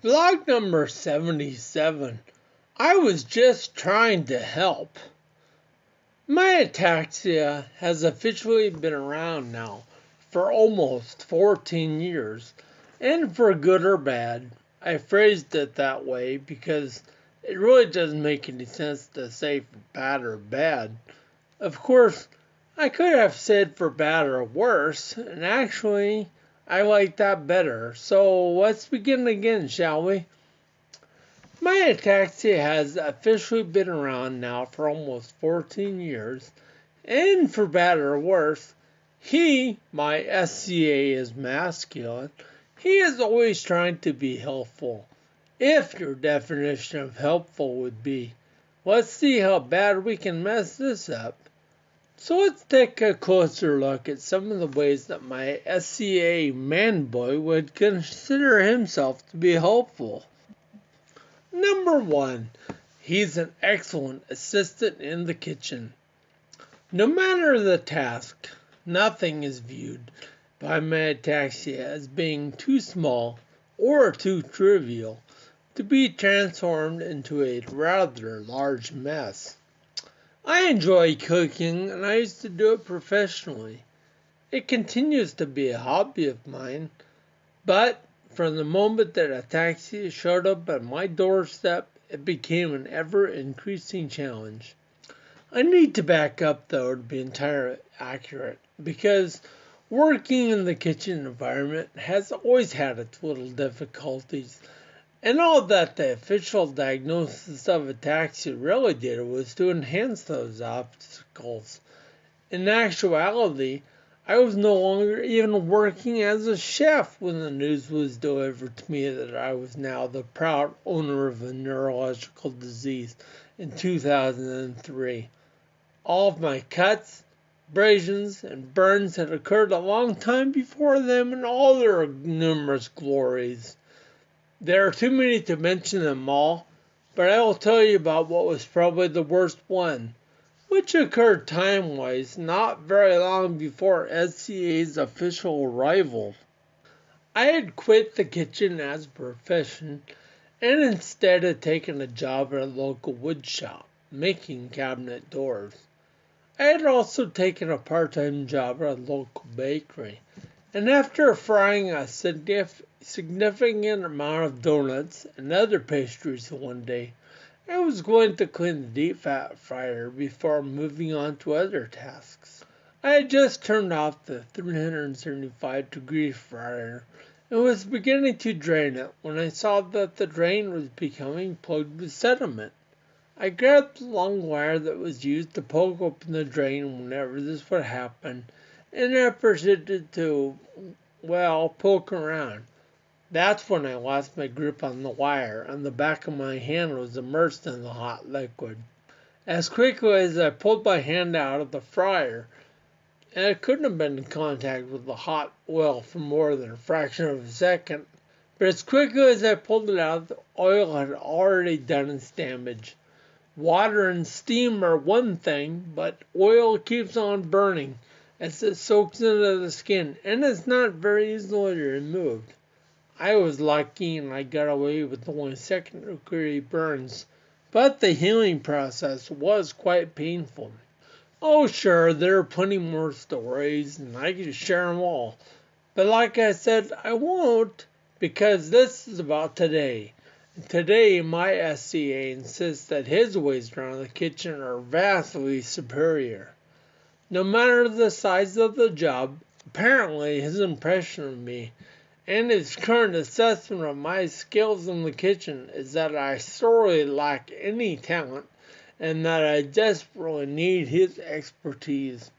Vlog number 77. I was just trying to help. My ataxia has officially been around now for almost 14 years, and for good or bad. I phrased it that way because it really doesn't make any sense to say for bad or bad. Of course, I could have said for bad or worse, and actually, I like that better. So let's begin again, shall we? My ataxia has officially been around now for almost 14 years, and for better or worse, my SCA is masculine, he is always trying to be helpful. If your definition of helpful would be, let's see how bad we can mess this up. So let's take a closer look at some of the ways that my SCA man boy would consider himself to be helpful. Number 1, he's an excellent assistant in the kitchen. No matter the task, nothing is viewed by my ataxia as being too small or too trivial to be transformed into a rather large mess. I enjoy cooking, and I used to do it professionally. It continues to be a hobby of mine, but from the moment that ataxia showed up at my doorstep, it became an ever-increasing challenge. I need to back up, though, to be entirely accurate, because working in the kitchen environment has always had its little difficulties, and all that the official diagnosis of ataxia really did was to enhance those obstacles. In actuality, I was no longer even working as a chef when the news was delivered to me that I was now the proud owner of a neurological disease in 2003. All of my cuts, abrasions, and burns had occurred a long time before them in all their numerous glories. There are too many to mention them all, but I will tell you about what was probably the worst one, which occurred time-wise not very long before SCA's official arrival. I had quit the kitchen as a profession and instead had taken a job at a local wood shop, making cabinet doors. I had also taken a part-time job at a local bakery, and after frying a significant amount of donuts and other pastries one day, I was going to clean the deep fat fryer before moving on to other tasks. I had just turned off the 375-degree fryer and was beginning to drain it when I saw that the drain was becoming plugged with sediment. I grabbed the long wire that was used to poke open the drain whenever this would happen, and I proceeded to, poke around. That's when I lost my grip on the wire, and the back of my hand was immersed in the hot liquid. As quickly as I pulled my hand out of the fryer, and it couldn't have been in contact with the hot oil for more than a fraction of a second, but as quickly as I pulled it out, the oil had already done its damage. Water and steam are one thing, but oil keeps on burning as it soaks into the skin, and it's not very easily removed. I was lucky and I got away with only second-degree burns, but the healing process was quite painful. Oh sure, there are plenty more stories and I could share them all, but like I said, I won't, because this is about today. Today, my SCA insists that his ways around the kitchen are vastly superior. No matter the size of the job, apparently his impression of me and his current assessment of my skills in the kitchen is that I sorely lack any talent and that I desperately need his expertise.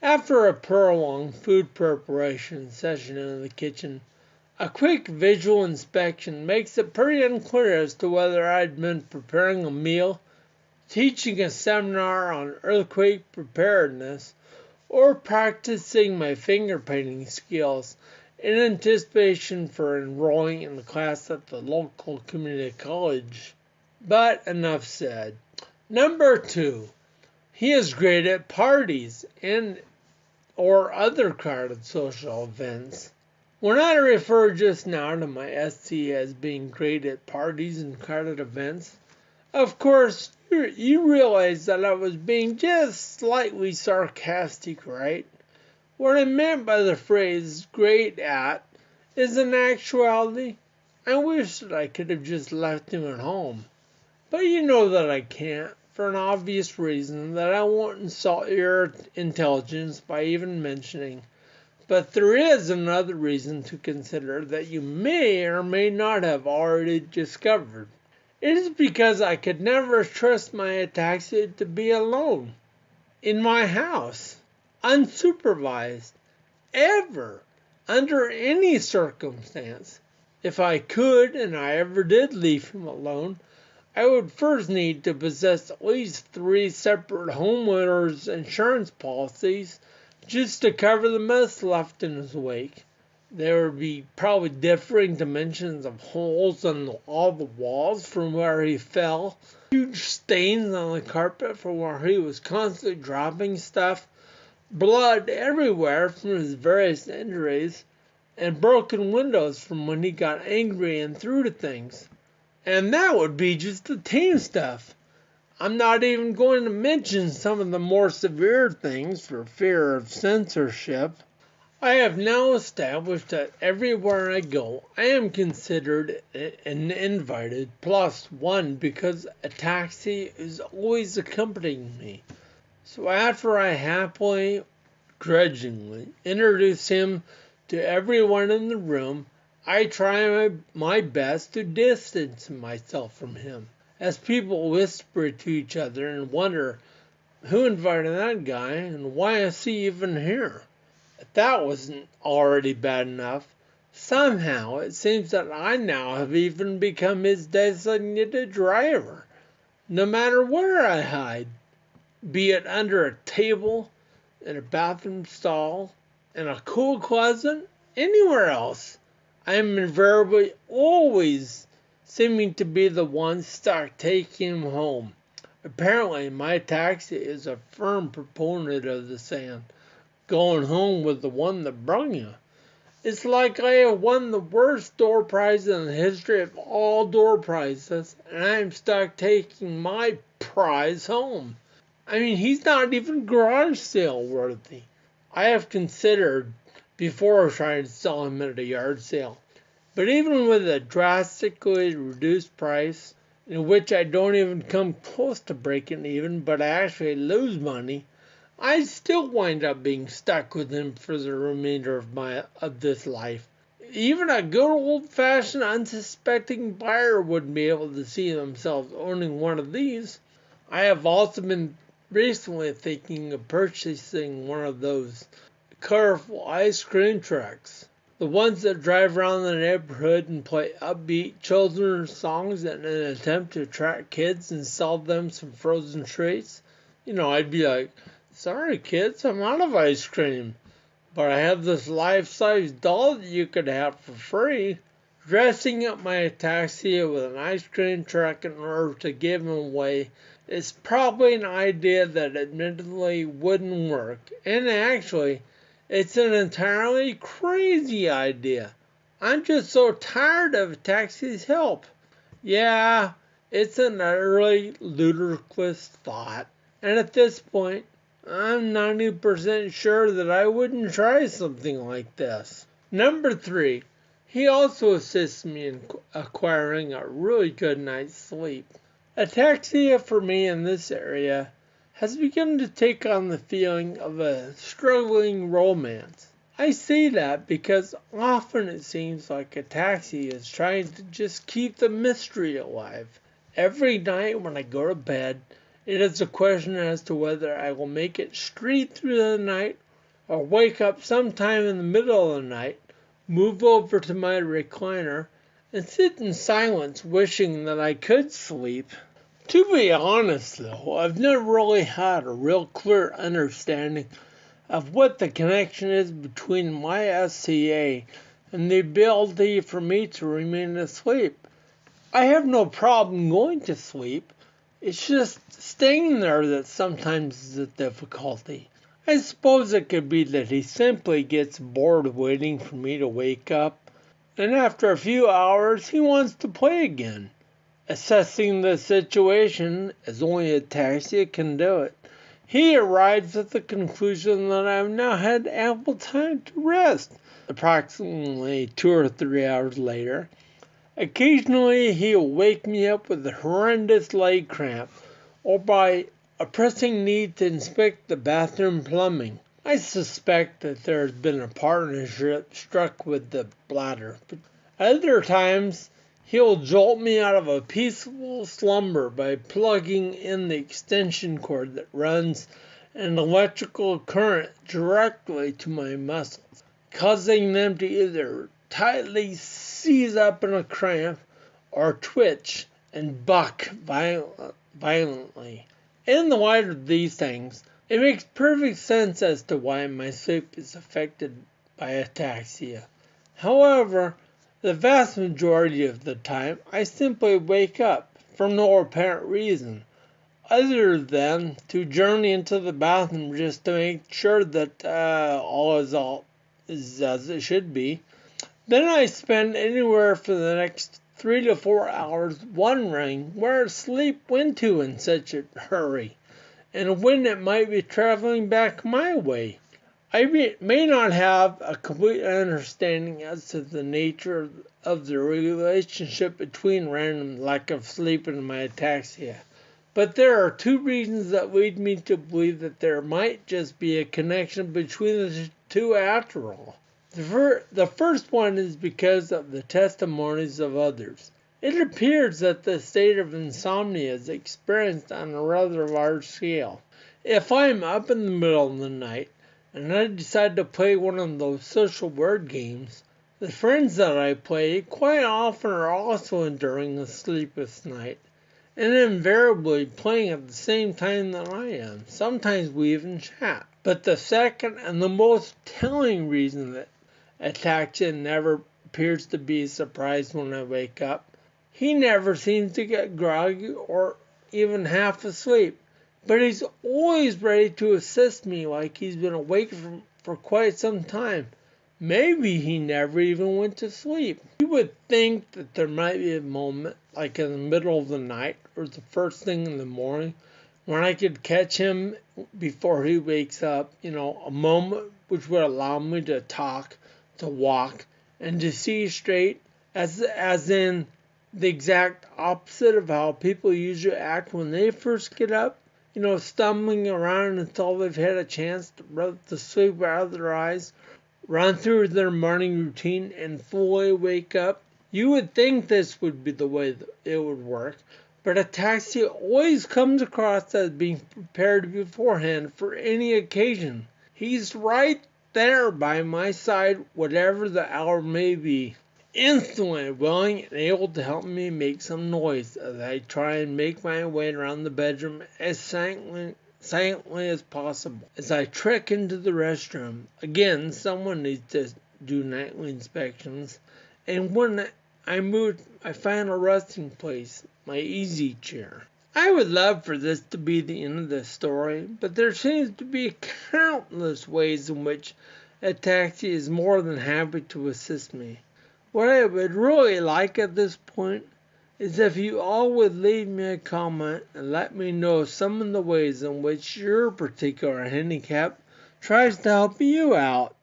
After a prolonged food preparation session in the kitchen, a quick visual inspection makes it pretty unclear as to whether I'd been preparing a meal, teaching a seminar on earthquake preparedness, or practicing my finger painting skills in anticipation for enrolling in a class at the local community college. But enough said. Number 2, he is great at parties and or other crowded social events. When I referred just now to my SC as being great at parties and crowded events, of course, you realize that I was being just slightly sarcastic, right? What I meant by the phrase great at is in actuality, I wish that I could have just left him at home. But you know that I can't, for an obvious reason that I won't insult your intelligence by even mentioning. But there is another reason to consider that you may or may not have already discovered. It is because I could never trust my ataxia to be alone, in my house, unsupervised, ever, under any circumstance. If I could, and I ever did leave him alone, I would first need to possess at least 3 separate homeowners insurance policies just to cover the mess left in his wake. There would be probably differing dimensions of holes on all the walls from where he fell, huge stains on the carpet from where he was constantly dropping stuff, blood everywhere from his various injuries, and broken windows from when he got angry and threw to things. And that would be just the tame stuff. I'm not even going to mention some of the more severe things for fear of censorship. I have now established that everywhere I go, I am considered an invited +1 because ataxia is always accompanying me. So after I happily, grudgingly introduce him to everyone in the room, I try my best to distance myself from him, as people whisper to each other and wonder who invited that guy and why is he even here. If that wasn't already bad enough, somehow it seems that I now have even become his designated driver, no matter where I hide, be it under a table, in a bathroom stall, in a cool closet, anywhere else. I am invariably always seeming to be the one stuck taking him home. Apparently, my taxi is a firm proponent of the saying, going home with the one that brung you. It's like I have won the worst door prize in the history of all door prizes, and I am stuck taking my prize home. I mean, he's not even garage sale worthy. I have considered before trying to sell him at a yard sale. But even with a drastically reduced price, in which I don't even come close to breaking even, but I actually lose money, I still wind up being stuck with him for the remainder of this life. Even a good old-fashioned unsuspecting buyer wouldn't be able to see themselves owning one of these. I have also been recently thinking of purchasing one of those colorful ice cream trucks. The ones that drive around the neighborhood and play upbeat children's songs in an attempt to attract kids and sell them some frozen treats. I'd be like, sorry kids, I'm out of ice cream, but I have this life-size doll that you could have for free. Dressing up my ataxia with an ice cream truck in order to give him away is probably an idea that admittedly wouldn't work, and actually, it's an entirely crazy idea. I'm just so tired of ataxia's help. Yeah, it's an utterly ludicrous thought, and at this point, I'm 90% sure that I wouldn't try something like this. Number 3, he also assists me in acquiring a really good night's sleep. Ataxia for me in this area has begun to take on the feeling of a struggling romance. I say that because often it seems like ataxia is trying to just keep the mystery alive. Every night when I go to bed, it is a question as to whether I will make it straight through the night or wake up sometime in the middle of the night, move over to my recliner, and sit in silence wishing that I could sleep. To be honest, though, I've never really had a real clear understanding of what the connection is between my SCA and the ability for me to remain asleep. I have no problem going to sleep. It's just staying there that sometimes is a difficulty. I suppose it could be that he simply gets bored waiting for me to wake up, and after a few hours he wants to play again. Assessing the situation as only a taxi can do it, he arrives at the conclusion that I've now had ample time to rest. Approximately 2 or 3 hours later, occasionally he'll wake me up with a horrendous leg cramp, or by a pressing need to inspect the bathroom plumbing. I suspect that there has been a partnership struck with the bladder. But other times, he'll jolt me out of a peaceful slumber by plugging in the extension cord that runs an electrical current directly to my muscles, causing them to either tightly seize up in a cramp or twitch and buck violently. In the light of these things, it makes perfect sense as to why my sleep is affected by ataxia. However, the vast majority of the time, I simply wake up for no apparent reason, other than to journey into the bathroom just to make sure that all is as it should be. Then I spend anywhere for the next 3 to 4 hours wondering where sleep went to in such a hurry, and when it might be traveling back my way. I may not have a complete understanding as to the nature of the relationship between random lack of sleep and my ataxia, but there are 2 reasons that lead me to believe that there might just be a connection between the two after all. The first one is because of the testimonies of others. It appears that the state of insomnia is experienced on a rather large scale. If I'm up in the middle of the night and I decide to play one of those social word games, the friends that I play quite often are also enduring a sleepless night, and invariably playing at the same time that I am. Sometimes we even chat. But the second and the most telling reason that ataxia never appears to be surprised when I wake up, he never seems to get groggy or even half asleep, but he's always ready to assist me like he's been awake for quite some time. Maybe he never even went to sleep. You would think that there might be a moment, like in the middle of the night or the first thing in the morning, when I could catch him before he wakes up, a moment which would allow me to talk, to walk, and to see straight, as in the exact opposite of how people usually act when they first get up, stumbling around until they've had a chance to rub the sleep out of their eyes, run through their morning routine, and fully wake up. You would think this would be the way that it would work, but ataxia always comes across as being prepared beforehand for any occasion. He's right there by my side, whatever the hour may be, instantly willing and able to help me make some noise as I try and make my way around the bedroom as silently as possible. As I trek into the restroom, again, someone needs to do nightly inspections, and when I move my final resting place, my easy chair. I would love for this to be the end of the story, but there seems to be countless ways in which ataxia is more than happy to assist me. What I would really like at this point is if you all would leave me a comment and let me know some of the ways in which your particular handicap tries to help you out.